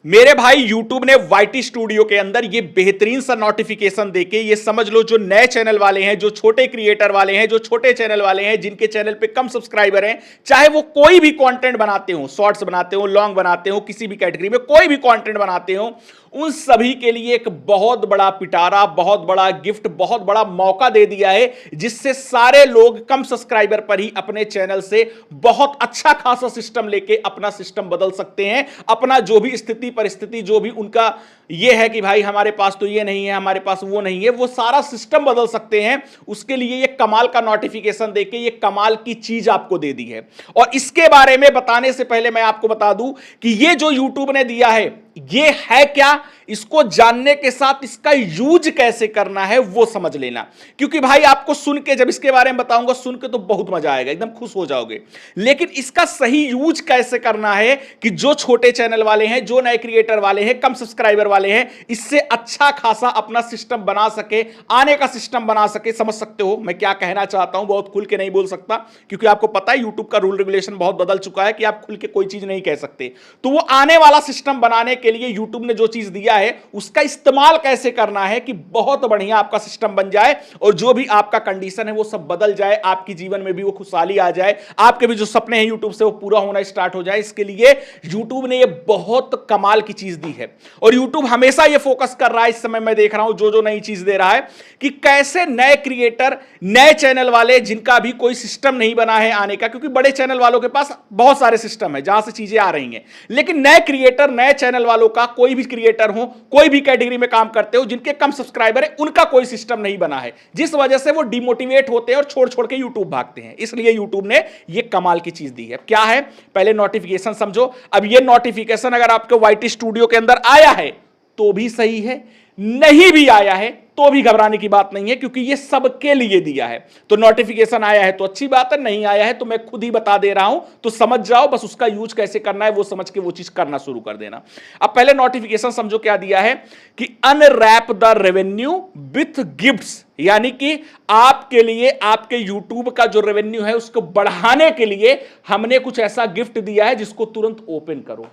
मेरे भाई YouTube ने YT स्टूडियो के अंदर ये बेहतरीन सा नोटिफिकेशन देके ये समझ लो, जो नए चैनल वाले हैं, जो छोटे क्रिएटर वाले हैं, जो छोटे चैनल वाले हैं, जिनके चैनल पे कम सब्सक्राइबर हैं, चाहे वो कोई भी कंटेंट बनाते हो, शॉर्ट्स बनाते हो, लॉन्ग बनाते हो, किसी भी कैटेगरी में कोई भी कंटेंट बनाते हो, उन सभी के लिए एक बहुत बड़ा पिटारा, बहुत बड़ा गिफ्ट, बहुत बड़ा मौका दे दिया है, जिससे सारे लोग कम सब्सक्राइबर पर ही अपने चैनल से बहुत अच्छा खासा सिस्टम लेके अपना सिस्टम बदल सकते हैं। अपना जो भी स्थिति परिस्थिति, जो भी उनका ये है कि भाई हमारे पास तो ये नहीं है, हमारे पास वो नहीं है, वो सारा सिस्टम बदल सकते हैं। उसके लिए ये कमाल का नोटिफिकेशन देके ये कमाल की चीज आपको दे दी है। और इसके बारे में बताने से पहले मैं आपको बता दूं कि ये जो यूट्यूब ने दिया है ये है क्या, इसको जानने के साथ इसका यूज कैसे करना है वो समझ लेना। क्योंकि भाई आपको सुन के, जब इसके बारे में बताऊंगा, सुन के तो बहुत मजा आएगा, एकदम खुश हो जाओगे, लेकिन इसका सही यूज कैसे करना है कि जो छोटे चैनल वाले हैं, जो नए क्रिएटर वाले हैं, कम सब्सक्राइबर वाले हैं, इससे अच्छा खासा अपना सिस्टम बना सके, आने का सिस्टम बना सके। समझ सकते हो मैं क्या कहना चाहता हूं? बहुत खुल के नहीं बोल सकता, क्योंकि आपको पता है यूट्यूब का रूल रेगुलेशन बहुत बदल चुका है कि आप खुल के कोई चीज नहीं कह सकते। तो वो आने वाला सिस्टम बनाने के लिए यूट्यूब ने जो चीज दिया है उसका इस्तेमाल कैसे करना है कि बहुत बढ़िया आपका सिस्टम बन जाए और जो भी आपका कंडीशन है वो सब बदल जाए, आपकी जीवन में भी वो खुशहाली आ जाए, आपके भी जो सपने हैं यूट्यूब से वो पूरा होना स्टार्ट हो जाए। इसके लिए यूट्यूब ने ये बहुत कमाल की चीज दी है। और यूट्यूब हमेशा ये फोकस कर रहा है, इस समय मैं देख रहा हूं जो जो नई चीज दे रहा है, कि कैसे नए क्रिएटर, नए चैनल वाले जिनका भी कोई सिस्टम नहीं बना है आने का, क्योंकि बड़े चैनल वालों के पास बहुत सारे सिस्टम है जहां से चीजें आ रही हैं, लेकिन नए क्रिएटर, नए चैनल वालों का, कोई भी क्रिएटर हो, कोई भी कैटेगरी में काम करते हो, जिनके कम सब्सक्राइबर है, उनका कोई सिस्टम नहीं बना है, जिस वजह से वो डिमोटिवेट होते हैं और छोड़ छोड़ के यूट्यूब भागते हैं। इसलिए यूट्यूब ने ये कमाल की चीज दी है। क्या है? पहले नोटिफिकेशन समझो। अब ये नोटिफिकेशन अगर आपके YT स्टूडियो के अंदर आया है तो भी सही है, नहीं भी आया है तो भी घबराने की बात नहीं है, क्योंकि ये सबके लिए दिया है। तो नोटिफिकेशन आया है तो अच्छी बात है, नहीं आया है तो मैं खुद ही बता दे रहा हूं, तो समझ जाओ, बस उसका यूज कैसे करना है वो समझ के वो चीज करना शुरू कर देना। अब पहले नोटिफिकेशन समझो क्या दिया है कि unwrap the revenue with gifts, यानी कि आपके लिए, आपके यूट्यूब का जो रेवेन्यू है उसको बढ़ाने के लिए हमने कुछ ऐसा गिफ्ट दिया है जिसको तुरंत ओपन करो।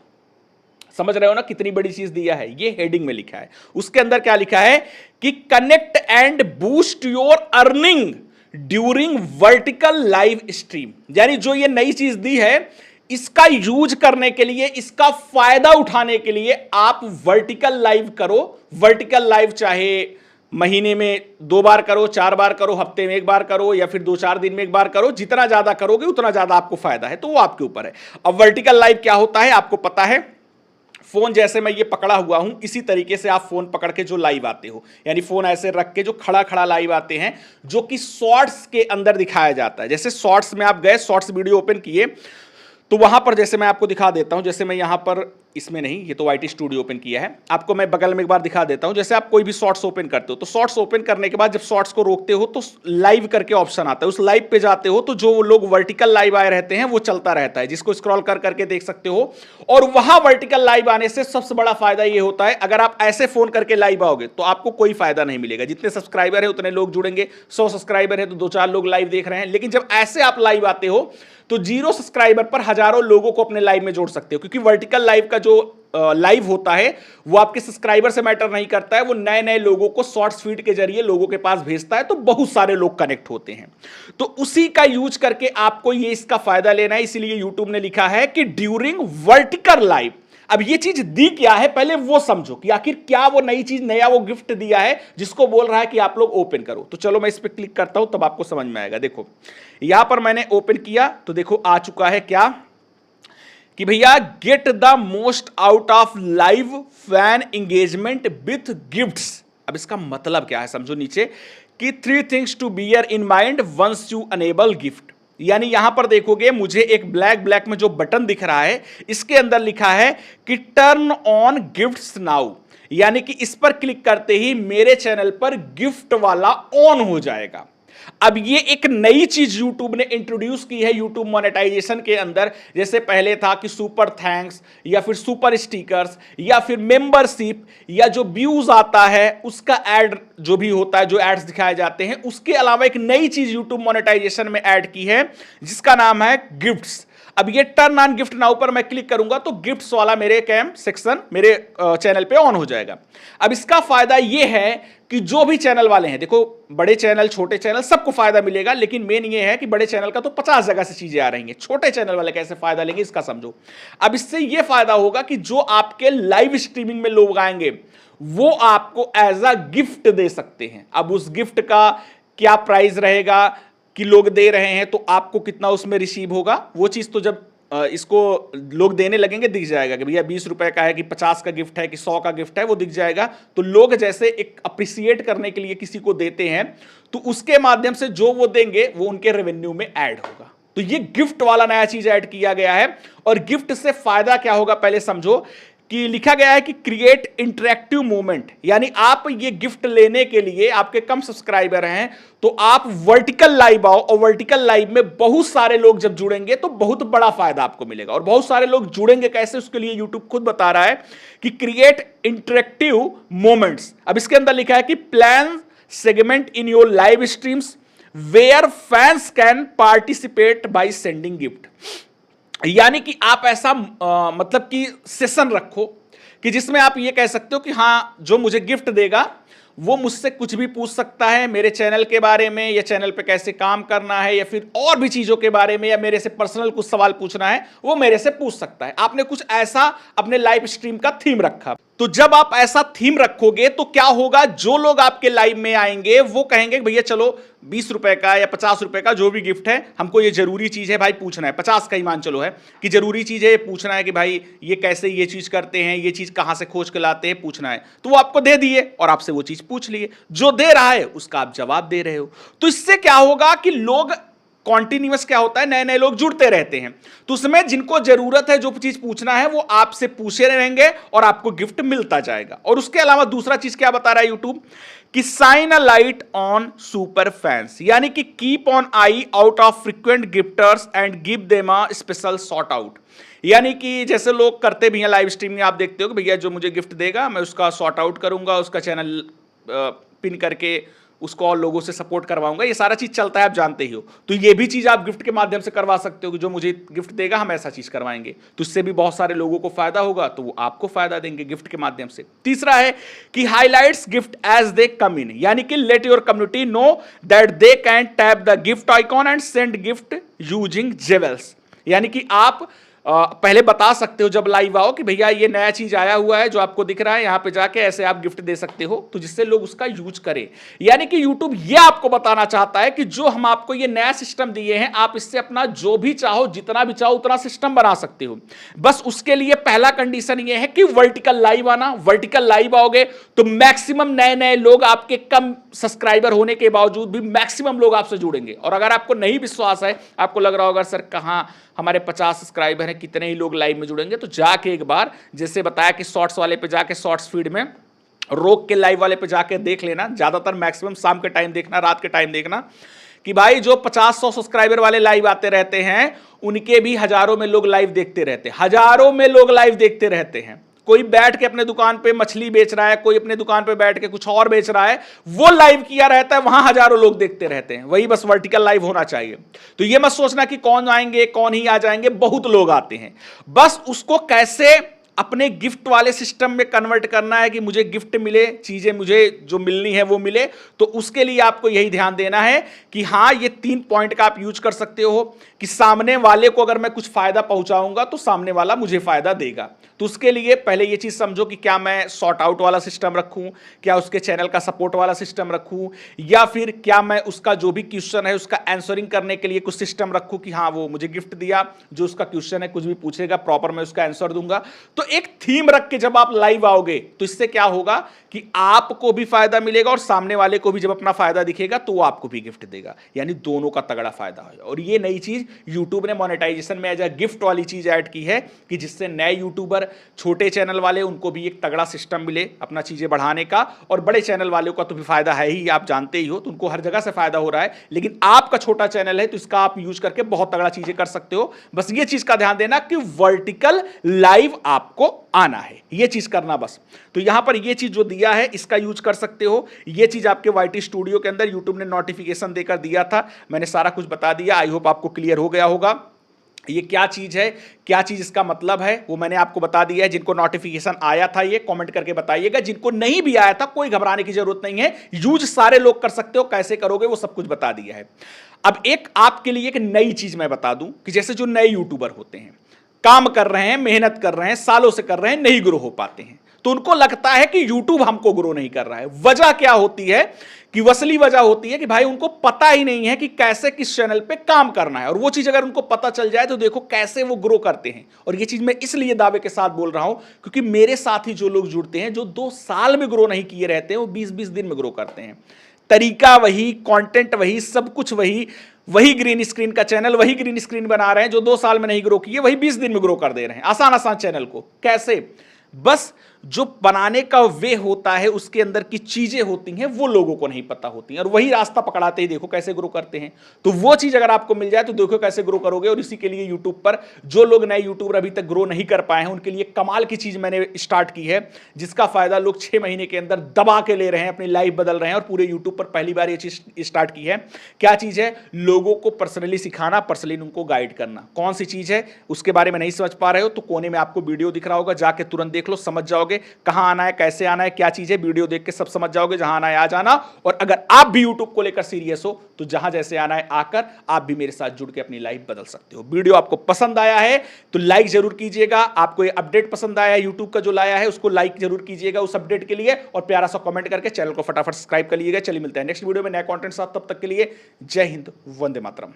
समझ रहे हो ना कितनी बड़ी चीज दिया है? ये हेडिंग में लिखा है, उसके अंदर क्या लिखा है कि connect and boost your earning during vertical live stream. यानी जो ये नई चीज दी है, इसका यूज करने के लिए, इसका फायदा उठाने के लिए आप वर्टिकल लाइव करो। वर्टिकल लाइव चाहे महीने में 2 बार करो, 4 बार करो, हफ्ते में 1 बार करो, या फिर 2-4 दिन में 1 बार करो, जितना ज्यादा करोगे उतना ज्यादा आपको फायदा है, तो वो आपके ऊपर है। अब वर्टिकल लाइव क्या होता है आपको पता है? फोन जैसे मैं ये पकड़ा हुआ हूं, इसी तरीके से आप फोन पकड़ के जो लाइव आते हो, यानी फोन ऐसे रख के जो खड़ा खड़ा लाइव आते हैं, जो कि शॉर्ट्स के अंदर दिखाया जाता है। जैसे शॉर्ट्स में आप गए, शॉर्ट्स वीडियो ओपन किए, तो वहां पर जैसे मैं आपको दिखा देता हूं, जैसे मैं यहां पर, इसमें नहीं, ये तो YT स्टूडियो ओपन किया है, आपको मैं बगल में एक बार दिखा देता हूं। जैसे आप कोई भी शॉर्ट्स ओपन करते हो, तो शॉर्ट्स ओपन करने के बाद जब शॉर्ट्स को रोकते हो तो लाइव करके ऑप्शन आता है, उस लाइव पे जाते हो तो जो लोग वर्टिकल लाइव आए रहते हैं वो चलता रहता है, जिसको स्क्रॉल कर करके देख सकते हो। और वहां वर्टिकल लाइव आने से सबसे बड़ा फायदा ये होता है, अगर आप ऐसे फोन करके लाइव आओगे तो आपको कोई फायदा नहीं मिलेगा। जितने सब्सक्राइबर है उतने लोग जुड़ेंगे, 100 सब्सक्राइबर है तो 2-4 लोग लाइव देख रहे हैं, लेकिन जब ऐसे आप लाइव आते हो तो 0 सब्सक्राइबर पर हजारों लोगों को अपने लाइव में जोड़ सकते हो, क्योंकि वर्टिकल लाइव का जो लाइव होता है वो आपके सब्सक्राइबर से मैटर नहीं करता है, वो नए नए लोगों को शॉर्ट्स फीड के जरिए लोगों के पास भेजता है, तो बहुत सारे लोग कनेक्ट होते हैं। तो उसी का यूज करके आपको ये इसका फायदा लेना है, इसीलिए यूट्यूब ने लिखा है कि ड्यूरिंग वर्टिकल लाइव। अब ये चीज दी क्या है पहले वो समझो कि आखिर क्या वो नई चीज, नया वो गिफ्ट दिया है जिसको बोल रहा है कि आप लोग ओपन करो। तो चलो मैं इस पर क्लिक करता हूं, तब आपको समझ में आएगा। देखो यहां पर मैंने ओपन किया तो देखो आ चुका है क्या कि भैया get the most out of live fan engagement with gifts. अब इसका मतलब क्या है समझो नीचे कि 3 things to bear in mind once you enable gift. यानी यहां पर देखोगे मुझे एक ब्लैक में जो बटन दिख रहा है, इसके अंदर लिखा है कि टर्न ऑन गिफ्ट्स नाउ, यानी कि इस पर क्लिक करते ही मेरे चैनल पर गिफ्ट वाला ऑन हो जाएगा। अब ये एक नई चीज YouTube ने इंट्रोड्यूस की है YouTube मोनेटाइजेशन के अंदर। जैसे पहले था कि सुपर थैंक्स या फिर सुपर स्टिकर्स या फिर मेंबरशिप या जो व्यूज आता है उसका ऐड जो भी होता है, जो एड्स दिखाए जाते हैं, उसके अलावा एक नई चीज YouTube मोनेटाइजेशन में ऐड की है जिसका नाम है गिफ्ट्स। अब ये टर्न ऑन गिफ्ट नाउ पर मैं क्लिक करूंगा तो गिफ्ट्स वाला मेरे कैम सेक्शन मेरे चैनल पे ऑन हो जाएगा। अब इसका फायदा ये है कि जो भी चैनल वाले हैं, देखो बड़े चैनल छोटे चैनल सबको फायदा मिलेगा, लेकिन मेन ये है कि बड़े चैनल का तो 50 जगह से चीजें आ रही हैं, छोटे चैनल वाले कैसे फायदा लेंगे इसका समझो। अब इससे ये फायदा होगा कि जो आपके लाइव स्ट्रीमिंग में लोग आएंगे वो आपको एज अ गिफ्ट दे सकते हैं। अब उस गिफ्ट का क्या प्राइस रहेगा कि लोग दे रहे हैं तो आपको कितना उसमें रिसीव होगा, वो चीज तो जब इसको लोग देने लगेंगे दिख जाएगा कि भैया 20 रुपए का है कि 50 का गिफ्ट है कि 100 का गिफ्ट है, वो दिख जाएगा। तो लोग जैसे एक अप्रिसिएट करने के लिए किसी को देते हैं तो उसके माध्यम से जो वो देंगे वो उनके रेवेन्यू में ऐड होगा। तो ये गिफ्ट वाला नया चीज ऐड किया गया है। और गिफ्ट से फायदा क्या होगा पहले समझो कि लिखा गया है कि क्रिएट इंटरेक्टिव मोमेंट, यानी आप ये गिफ्ट लेने के लिए आपके कम सब्सक्राइबर हैं तो आप वर्टिकल लाइव आओ, और वर्टिकल लाइव में बहुत सारे लोग जब जुड़ेंगे तो बहुत बड़ा फायदा आपको मिलेगा। और बहुत सारे लोग जुड़ेंगे कैसे, उसके लिए यूट्यूब खुद बता रहा है कि क्रिएट इंटरेक्टिव मोमेंट्स। अब इसके अंदर लिखा है कि plan segment in your live streams where fans can participate by sending gift, यानी कि आप ऐसा मतलब कि सेशन रखो कि जिसमें आप ये कह सकते हो कि हाँ जो मुझे गिफ्ट देगा वो मुझसे कुछ भी पूछ सकता है मेरे चैनल के बारे में, या चैनल पे कैसे काम करना है, या फिर और भी चीजों के बारे में, या मेरे से पर्सनल कुछ सवाल पूछना है वो मेरे से पूछ सकता है। आपने कुछ ऐसा अपने लाइव स्ट्रीम का थीम रखा। तो जब आप ऐसा थीम रखोगे तो क्या होगा, जो लोग आपके लाइव में आएंगे वो कहेंगे भैया चलो 20 रुपए का या 50 रुपए का जो भी गिफ्ट है, हमको ये जरूरी चीज है भाई पूछना है। 50 का ही मान चलो है कि जरूरी चीज है, पूछना है कि भाई ये कैसे ये चीज करते हैं, ये चीज कहां से खोज के लाते हैं, पूछना है। तो वो आपको दे दिए और आपसे वो चीज पूछ लिए, जो दे रहा है उसका आप जवाब दे रहे हो। तो इससे क्या होगा कि लोग कॉन्टिन्यूअस क्या होता है, नए नए लोग जुड़ते रहते हैं। तो उसमें जिनको जरूरत है जो चीज पूछना है वो आपसे पूछे रहेंगे और आपको गिफ्ट मिलता जाएगा। और उसके अलावा दूसरा चीज क्या बता रहा है यूट्यूब कि shine a light on super fans, यानी कि keep on eye out of frequent gifters and give them a special shout out, यानी कि जैसे लोग करते भी हैं लाइव स्ट्रीम में, आप देखते हो कि भैया जो मुझे गिफ्ट देगा मैं उसका सॉर्ट आउट करूंगा, उसका चैनल पिन करके उसको और लोगों से सपोर्ट करवाऊंगा, ये सारा चीज चलता है आप जानते ही हो। तो ये भी चीज आप गिफ्ट के माध्यम से करवा सकते हो कि जो मुझे गिफ्ट देगा हम ऐसा चीज करवाएंगे, तो इससे भी बहुत सारे लोगों को फायदा होगा, तो वो आपको फायदा देंगे गिफ्ट के माध्यम से। तीसरा है कि हाईलाइट्स गिफ्ट एज दे कम इन, यानी कि let your community know that they can tap the gift icon and send gift using jewels, यानी कि आप पहले बता सकते हो जब लाइव आओ कि भैया ये नया चीज आया हुआ है जो आपको दिख रहा है, यहां पे जाके ऐसे आप गिफ्ट दे सकते हो, तो जिससे लोग उसका यूज करें। यानी कि यूट्यूब ये आपको बताना चाहता है कि जो हम आपको ये नया सिस्टम दिए हैं आप इससे अपना जो भी चाहो जितना भी चाहो उतना सिस्टम बना सकते हो। बस उसके लिए पहला कंडीशन ये है कि वर्टिकल लाइव आना। वर्टिकल लाइव आओगे तो मैक्सिमम नए नए लोग, आपके कम सब्सक्राइबर होने के बावजूद भी मैक्सिमम लोग आपसे जुड़ेंगे। और अगर आपको नहीं विश्वास है, आपको लग रहा होगा सर कहां हमारे 50 सब्सक्राइबर हैं, कितने ही लोग लाइव में जुड़ेंगे, तो जाके एक बार जैसे बताया कि शॉर्ट्स वाले पे जाके शॉर्ट्स फीड में रोक के लाइव वाले पे जाके देख लेना, ज्यादातर मैक्सिमम शाम के टाइम देखना, रात के टाइम देखना कि भाई जो 50-100 सब्सक्राइबर वाले लाइव आते रहते हैं उनके भी हजारों में लोग लाइव देखते रहते हैं, हजारों में लोग लाइव देखते रहते हैं। कोई बैठ के अपने दुकान पे मछली बेच रहा है, कोई अपने दुकान पे बैठ के कुछ और बेच रहा है, वो लाइव किया रहता है, वहां हजारों लोग देखते रहते हैं। वही बस वर्टिकल लाइव होना चाहिए। तो ये मत सोचना कि कौन आएंगे कौन ही आ जाएंगे, बहुत लोग आते हैं। बस उसको कैसे अपने गिफ्ट वाले सिस्टम में कन्वर्ट करना है कि मुझे गिफ्ट मिले, चीजें मुझे जो मिलनी है वो मिले, तो उसके लिए आपको यही ध्यान देना है कि हाँ ये 3 पॉइंट का आप यूज कर सकते हो कि सामने वाले को अगर मैं कुछ फायदा पहुंचाऊंगा तो सामने वाला मुझे फायदा देगा। तो उसके लिए पहले ये चीज समझो कि क्या मैं सॉर्ट आउट वाला सिस्टम रखूं, क्या उसके चैनल का सपोर्ट वाला सिस्टम रखूं, या फिर क्या मैं उसका जो भी क्वेश्चन है उसका आंसरिंग करने के लिए कुछ सिस्टम रखूं कि हाँ वो मुझे गिफ्ट दिया, जो उसका क्वेश्चन है कुछ भी पूछेगा प्रॉपर मैं उसका आंसर दूंगा। तो एक थीम रख के जब आप लाइव आओगे तो इससे क्या होगा कि आपको भी फायदा मिलेगा और सामने वाले को भी जब अपना फायदा दिखेगा तो वो आपको भी गिफ्ट देगा, यानी दोनों का तगड़ा फायदा हो। और ये नई चीज यूट्यूब ने मोनेटाइजेशन में एज अ गिफ्ट वाली चीज ऐड की है कि जिससे नए यूट्यूबर, छोटे चैनल वाले, उनको भी एक तगड़ा सिस्टम मिले अपना चीजें बढ़ाने का। और बड़े चैनल वालों का तो भी फायदा है ही, आप जानते ही हो, तो उनको हर जगह से फायदा हो रहा है। लेकिन आपका छोटा चैनल है तो इसका आप यूज करके बहुत तगड़ा चीजें कर सकते हो। बस ये चीज का ध्यान देना कि वर्टिकल लाइव आपको आना है, ये चीज करना बस। तो यहां पर ये चीज जो दिया है इसका यूज कर सकते हो। ये चीज आपके YT स्टूडियो के अंदर यूट्यूब ने नोटिफिकेशन देकर दिया था, मैंने सारा कुछ बता दिया। आई होप आपको क्लियर हो गया होगा। ये क्या चीज है, क्या चीज इसका मतलब है, वो मैंने आपको बता दिया है। जिनको नोटिफिकेशन आया था ये कमेंट करके बताइएगा, जिनको नहीं भी आया था कोई घबराने की जरूरत नहीं है, यूज सारे लोग कर सकते हो, कैसे करोगे वो सब कुछ बता दिया है। अब एक आपके लिए एक नई चीज मैं बता दूं कि जैसे जो नए यूट्यूबर होते हैं, काम कर रहे हैं, मेहनत कर रहे हैं, सालों से कर रहे हैं, नहीं ग्रो हो पाते हैं, तो उनको लगता है कि YouTube हमको ग्रो नहीं कर रहा है। वजह क्या होती है कि असली वजह होती है कि भाई उनको पता ही नहीं है कि कैसे किस चैनल पे काम करना है, और वो चीज अगर उनको पता चल जाए तो देखो कैसे वो ग्रो करते हैं। और ये चीज मैं इसलिए दावे के साथ बोल रहा हूं क्योंकि मेरे साथ ही जो लोग जुड़ते हैं, जो 2 साल में ग्रो नहीं किए रहते हैं, वो 20-20 दिन में ग्रो करते हैं। तरीका वही, कंटेंट वही, सब कुछ वही, वही ग्रीन स्क्रीन का चैनल, वही ग्रीन स्क्रीन बना रहे हैं। जो 2 साल में नहीं ग्रो किए, वही 20 दिन में ग्रो कर दे रहे हैं, आसान आसान चैनल को। कैसे? बस जो बनाने का वे होता है, उसके अंदर की चीजें होती हैं, वो लोगों को नहीं पता होती हैं, और वही रास्ता पकड़ाते ही देखो कैसे ग्रो करते हैं। तो वो चीज अगर आपको मिल जाए तो देखो कैसे ग्रो करोगे। और इसी के लिए यूट्यूब पर जो लोग नए यूट्यूबर अभी तक ग्रो नहीं कर पाए हैं, उनके लिए कमाल की चीज मैंने स्टार्ट की है, जिसका फायदा लोग 6 महीने के अंदर दबा के ले रहे हैं, अपनी लाइफ बदल रहे हैं, और पूरे यूट्यूब पर पहली बार ये चीज स्टार्ट की है। क्या चीज है? लोगों को पर्सनली सिखाना, पर्सनली उनको गाइड करना। कौन सी चीज है उसके बारे में नहीं समझ पा रहे हो तो कोने में आपको वीडियो दिख रहा होगा, जाके तुरंत देख लो, समझ जाओगे कहां आना है, कैसे आना है, क्या चीज है। वीडियो देख के सब समझ जाओगे, जहां आना है आ जाना। और अगर आप भी यूट्यूब को लेकर सीरियस हो तो जहां जैसे आना है आकर आप भी मेरे साथ जुड़ के अपनी लाइफ बदल सकते हो। वीडियो आपको पसंद आया है तो लाइक जरूर कीजिएगा। आपको ये अपडेट पसंद आया है यूट्यूब का जो लाया है, उसको लाइक जरूर कीजिएगा उस अपडेट के लिए, और प्यारा सा कमेंट करके चैनल को फटाफट सब्सक्राइब कर लीजिएगा। चलिए मिलते हैं नेक्स्ट वीडियो में नया कंटेंट साथ, तब तक के लिए जय हिंद, वंदे मातरम।